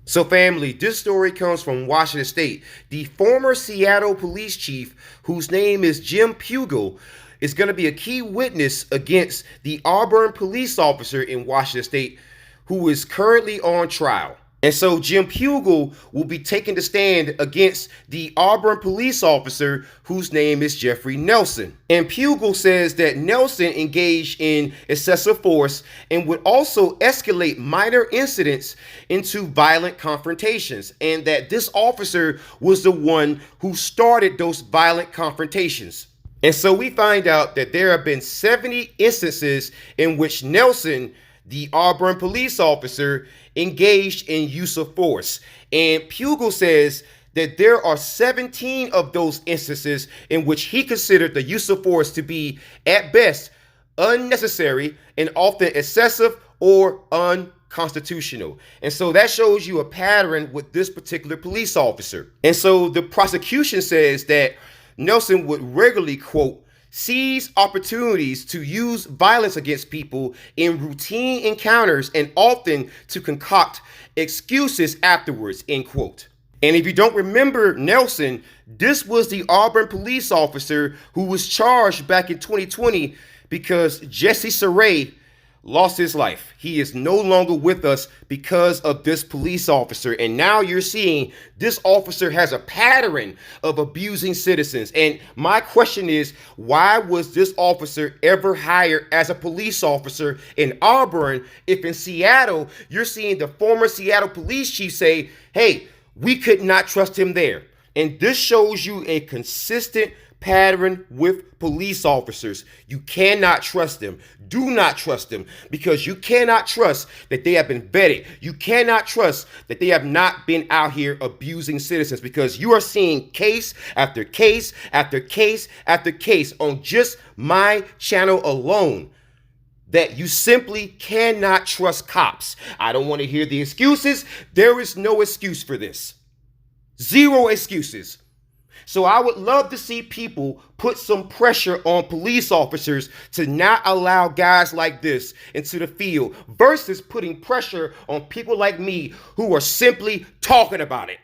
So family, this story comes from Washington State. The former Seattle police chief, whose name is Jim Pugel, is going to be a key witness against the Auburn police officer in Washington State who is currently on trial. And so Jim Pugel will be taking the stand against the Auburn police officer whose name is Jeffrey Nelson. And Pugel says that Nelson engaged in excessive force and would also escalate minor incidents into violent confrontations, and that this officer was the one who started those violent confrontations. And so we find out that there have been 70 instances in which Nelson, the Auburn police officer, engaged in use of force. And Pugel says that there are 17 of those instances in which he considered the use of force to be, at best, unnecessary and often excessive or unconstitutional. And so that shows you a pattern with this particular police officer. And so the prosecution says that Nelson would regularly, quote, seize opportunities to use violence against people in routine encounters and often to concoct excuses afterwards, end quote. And if you don't remember Nelson, this was the Auburn police officer who was charged back in 2020 because Jesse Saray lost his life. He is no longer with us because of this police officer. And now you're seeing this officer has a pattern of abusing citizens. And my question is, why was this officer ever hired as a police officer in Auburn if in Seattle, you're seeing the former Seattle police chief say, hey, we could not trust him there. And this shows you a consistent pattern with police officers. You cannot trust them. Do not trust them, because you cannot trust that they have been vetted. You cannot trust that they have not been out here abusing citizens, because you are seeing case after case after case after case on just my channel alone that you simply cannot trust cops. I don't want to hear the excuses. There is no excuse for this. Zero excuses. So I would love to see people put some pressure on police officers to not allow guys like this into the field versus putting pressure on people like me who are simply talking about it.